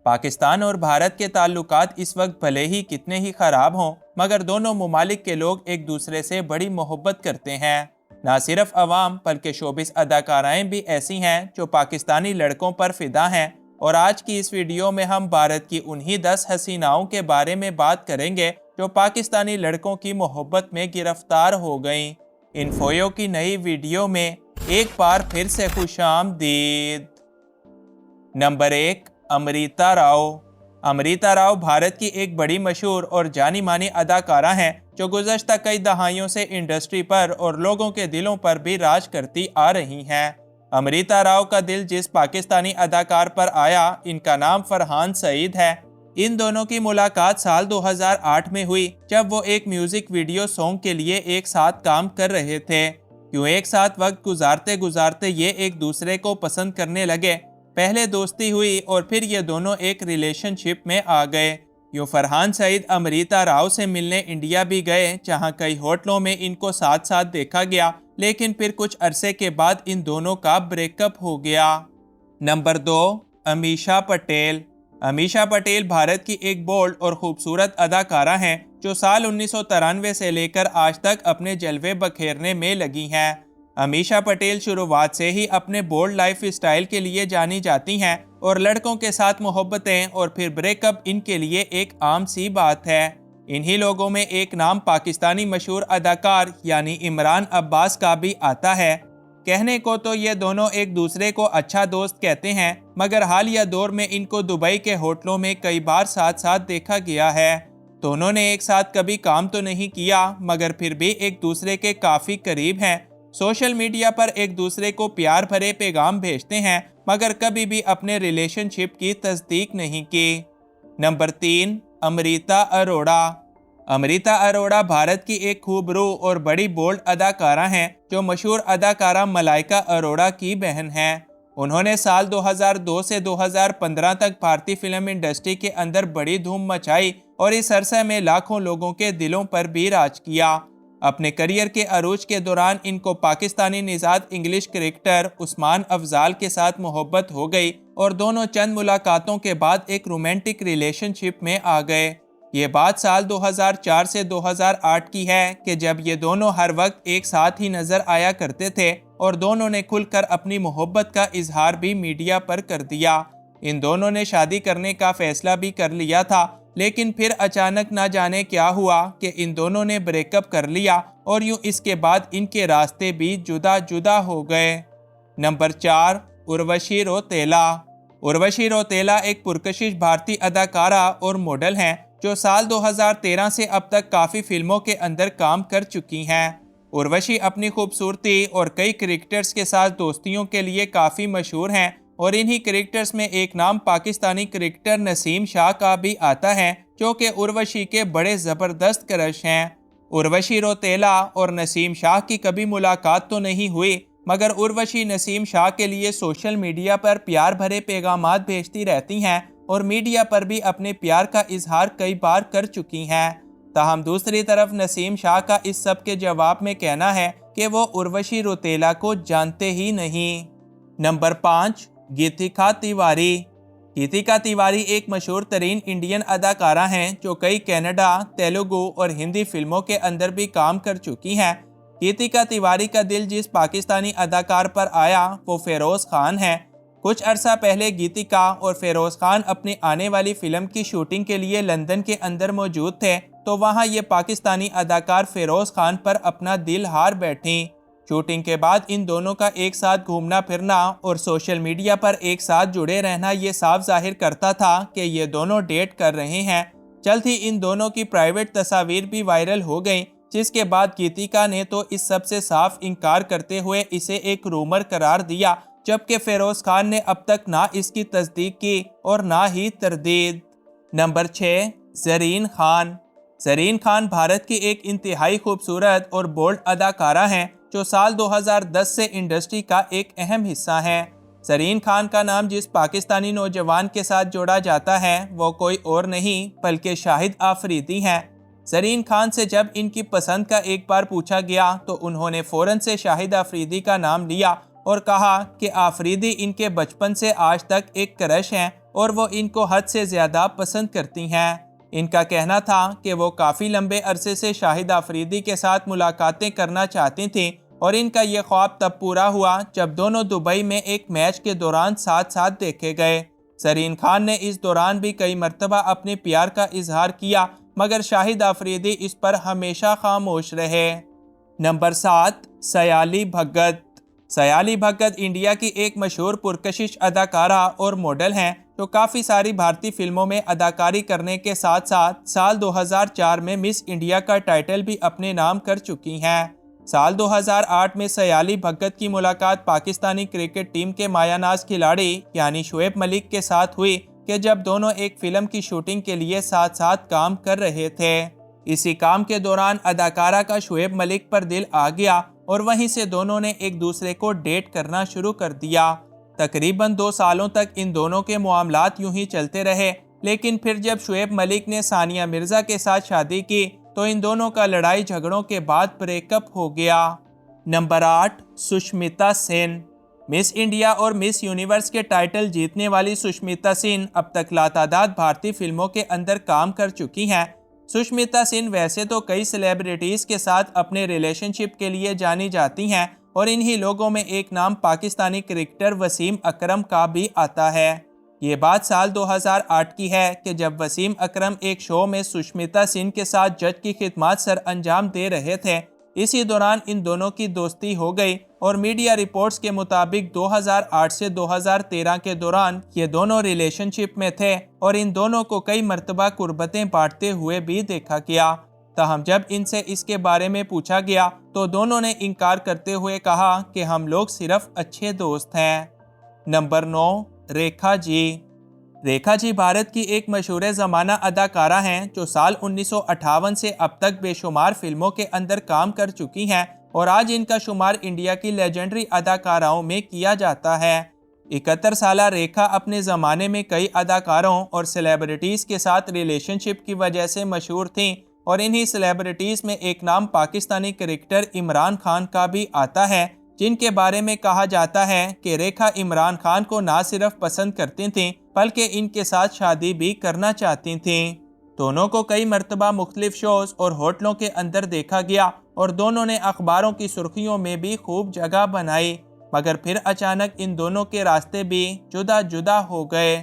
पाकिस्तान और भारत के ताल्लुकात इस वक्त भले ही कितने ही ख़राब हों, मगर दोनों ममालिक के लोग एक दूसरे से बड़ी मोहब्बत करते हैं। ना सिर्फ अवाम बल्कि शोबिस अदाकाराएँ भी ऐसी हैं जो पाकिस्तानी लड़कों पर फिदा हैं। और आज की इस वीडियो में हम भारत की उन्हीं 10 हसीनाओं के बारे में बात करेंगे जो पाकिस्तानी लड़कों की मोहब्बत में गिरफ्तार हो गईं। इन्फोयो की नई वीडियो में एक बार फिर से खुशामदीद। नंबर 1, अमृता राव। अमृता राव भारत की एक बड़ी मशहूर और जानी मानी अदाकारा हैं जो गुज़श्ता कई दहाइयों से इंडस्ट्री पर और लोगों के दिलों पर भी राज करती आ रही हैं। अमृता राव का दिल जिस पाकिस्तानी अदाकार पर आया, इनका नाम फरहान सईद है। इन दोनों की मुलाकात साल 2008 में हुई जब वो एक म्यूजिक वीडियो सॉन्ग के लिए एक साथ काम कर रहे थे। यूँ एक साथ वक्त गुजारते गुजारते ये एक दूसरे को पसंद करने लगे। पहले दोस्ती हुई और फिर ये दोनों एक रिलेशनशिप में आ गए। यूँ फरहान सईद अमृता राव से मिलने इंडिया भी गए, जहाँ कई होटलों में इनको साथ साथ देखा गया, लेकिन फिर कुछ अरसे के बाद इन दोनों का ब्रेकअप हो गया। नंबर 2, अमीषा पटेल। अमीषा पटेल भारत की एक बोल्ड और खूबसूरत अदाकारा हैं जो साल 1993 से लेकर आज तक अपने जलवे बखेरने में लगी हैं। अमीषा पटेल शुरुआत से ही अपने बोल्ड लाइफ स्टाइल के लिए जानी जाती हैं और लड़कों के साथ मोहब्बतें और फिर ब्रेकअप इनके लिए एक आम सी बात है। इन्हीं लोगों में एक नाम पाकिस्तानी मशहूर अदाकार यानी इमरान अब्बास का भी आता है। कहने को तो ये दोनों एक दूसरे को अच्छा दोस्त कहते हैं, मगर हालिया दौर में इनको दुबई के होटलों में कई बार साथ साथ देखा गया है। दोनों ने एक साथ कभी काम तो नहीं किया, मगर फिर भी एक दूसरे के काफ़ी करीब हैं। सोशल मीडिया पर एक दूसरे को प्यार भरे पैगाम भेजते हैं, मगर कभी भी अपने रिलेशनशिप की तस्दीक नहीं की। नंबर 3, अमृता अरोड़ा। अमृता अरोड़ा भारत की एक खूबरू और बड़ी बोल्ड अदाकारा हैं जो मशहूर अदाकारा मलाइका अरोड़ा की बहन हैं। उन्होंने साल 2002 से 2015 तक भारतीय फिल्म इंडस्ट्री के अंदर बड़ी धूम मचाई और इस अरसे में लाखों लोगों के दिलों पर भी राज किया। अपने करियर के अरूज के दौरान इनको पाकिस्तानी निजाद इंग्लिश क्रिकेटर उस्मान अफजाल के साथ मोहब्बत हो गई और दोनों चंद मुलाकातों के बाद एक रोमांटिक रिलेशनशिप में आ गए। ये बात साल 2004 से 2008 की है कि जब ये दोनों हर वक्त एक साथ ही नजर आया करते थे और दोनों ने खुलकर अपनी मोहब्बत का इजहार भी मीडिया पर कर दिया। इन दोनों ने शादी करने का फैसला भी कर लिया था, लेकिन फिर अचानक ना जाने क्या हुआ कि इन दोनों ने ब्रेकअप कर लिया और यूं इसके बाद इनके रास्ते भी जुदा जुदा हो गए। नंबर 4, उर्वशी रौतेला। उर्वशी रौतेला एक पुरकशिश भारतीय अदाकारा और मॉडल हैं जो साल 2013 से अब तक काफ़ी फिल्मों के अंदर काम कर चुकी हैं। उर्वशी अपनी खूबसूरती और कई क्रिकेटर्स के साथ दोस्तियों के लिए काफ़ी मशहूर हैं और इन्हीं क्रिकेटर्स में एक नाम पाकिस्तानी क्रिकेटर नसीम शाह का भी आता है जो कि उर्वशी के बड़े ज़बरदस्त क्रश हैं। उर्वशी रौतेला और नसीम शाह की कभी मुलाकात तो नहीं हुई, मगर उर्वशी नसीम शाह के लिए सोशल मीडिया पर प्यार भरे पैगामात भेजती रहती हैं और मीडिया पर भी अपने प्यार का इजहार कई बार कर चुकी हैं। ताहम दूसरी तरफ नसीम शाह का इस सब के जवाब में कहना है कि वो उर्वशी रौतेला को जानते ही नहीं। नंबर 5, गीतिका तिवारी। गीतिका तिवारी एक मशहूर तरीन इंडियन अदाकारा हैं जो कई कनाडा, तेलुगु और हिंदी फिल्मों के अंदर भी काम कर चुकी हैं। गीतिका तिवारी का दिल जिस पाकिस्तानी अदाकार पर आया वो फेरोज़ खान है। कुछ अरसा पहले गीतिका और फेरोज़ खान अपनी आने वाली फिल्म की शूटिंग के लिए लंदन के अंदर मौजूद थे, तो वहां ये पाकिस्तानी अदाकार फेरोज़ खान पर अपना दिल हार बैठी। शूटिंग के बाद इन दोनों का एक साथ घूमना फिरना और सोशल मीडिया पर एक साथ जुड़े रहना ये साफ जाहिर करता था कि ये दोनों डेट कर रहे हैं। जल्द ही इन दोनों की प्राइवेट तस्वीर भी वायरल हो गई, जिसके बाद गीतिका ने तो इस सब से साफ इनकार करते हुए इसे एक रूमर करार दिया, जबकि फेरोज़ खान ने अब तक ना इसकी तस्दीक की और ना ही तरदीद। नंबर 6, ज़रीन खान। ज़रीन खान भारत की एक इंतहाई खूबसूरत और बोल्ड अदाकारा हैं जो साल 2010 से इंडस्ट्री का एक अहम हिस्सा है। ज़रीन खान का नाम जिस पाकिस्तानी नौजवान के साथ जोड़ा जाता है वो कोई और नहीं बल्कि शाहिद आफरीदी हैं। ज़रीन खान से जब इनकी पसंद का एक बार पूछा गया तो उन्होंने फ़ौरन से शाहिद आफरीदी का नाम लिया और कहा कि आफरीदी इनके बचपन से आज तक एक क्रश हैं और वो इनको हद से ज़्यादा पसंद करती हैं। इनका कहना था कि वो काफ़ी लंबे अरसे से शाहिद आफरीदी के साथ मुलाकातें करना चाहती थीं और इनका ये ख्वाब तब पूरा हुआ जब दोनों दुबई में एक मैच के दौरान साथ साथ देखे गए। ज़रीन खान ने इस दौरान भी कई मरतबा अपने प्यार का इजहार किया, मगर शाहिद आफरीदी इस पर हमेशा खामोश रहे। नंबर 7, सयाली भगत। सयाली भगत इंडिया की एक मशहूर पुरकशिश अदाकारा और मॉडल हैं जो काफ़ी सारी भारतीय फिल्मों में अदाकारी करने के साथ साथ साल 2004 में मिस इंडिया का टाइटल भी अपने नाम कर चुकी हैं। साल 2008 में सयाली भगत की मुलाकात पाकिस्तानी क्रिकेट टीम के मायानाज खिलाड़ी यानी शुएब मलिक के साथ हुई कि जब दोनों एक फिल्म की शूटिंग के लिए साथ साथ काम कर रहे थे। इसी काम के दौरान अदाकारा का शुएब मलिक पर दिल आ गया और वहीं से दोनों ने एक दूसरे को डेट करना शुरू कर दिया। तकरीबन 2 सालों तक इन दोनों के मामलात यूं ही चलते रहे, लेकिन फिर जब शुएब मलिक ने सानिया मिर्ज़ा के साथ शादी की तो इन दोनों का लड़ाई झगड़ों के बाद ब्रेकअप हो गया। Number 8, Sushmita Sen. Miss India और मिस यूनिवर्स के टाइटल जीतने वाली सुष्मिता सेन अब तक लातादाद भारतीय फिल्मों के अंदर काम कर चुकी हैं। सुष्मिता सेन वैसे तो कई सेलिब्रिटीज़ के साथ अपने रिलेशनशिप के लिए जानी जाती हैं और इन्हीं लोगों में एक नाम पाकिस्तानी क्रिकेटर वसीम अकरम का भी आता है। ये बात साल 2008 की है कि जब वसीम अकरम एक शो में सुष्मिता सेन के साथ जज की खिदमत सर अंजाम दे रहे थे। इसी दौरान इन दोनों की दोस्ती हो गई और मीडिया रिपोर्ट्स के मुताबिक 2008 से 2013 के दौरान ये दोनों रिलेशनशिप में थे और इन दोनों को कई मरतबा कुर्बतें बांटते हुए भी देखा गया। ताहम जब इनसे इसके बारे में पूछा गया तो दोनों ने इनकार करते हुए कहा कि हम लोग सिर्फ अच्छे दोस्त हैं। नंबर 9, रेखा जी। रेखा जी भारत की एक मशहूर ज़माना अदाकारा हैं जो साल 1958 से अब तक बेशुमार फिल्मों के अंदर काम कर चुकी हैं और आज इनका शुमार इंडिया की लेजेंडरी अदाकाराओं में किया जाता है। 71 साला रेखा अपने ज़माने में कई अदाकारों और सेलिब्रिटीज़ के साथ रिलेशनशिप की वजह से मशहूर थीं और इन्हीं सेलिब्रिटीज़ में एक नाम पाकिस्तानी क्रिकेटर इमरान खान का भी आता है, जिनके बारे में कहा जाता है कि रेखा इमरान खान को ना सिर्फ पसंद करती थीं बल्कि इनके साथ शादी भी करना चाहती थीं। दोनों को कई मरतबा मुख्तलिफ शोज़ और होटलों के अंदर देखा गया और दोनों ने अखबारों की सुर्खियों में भी खूब जगह बनाई, मगर फिर अचानक इन दोनों के रास्ते भी जुदा जुदा हो गए।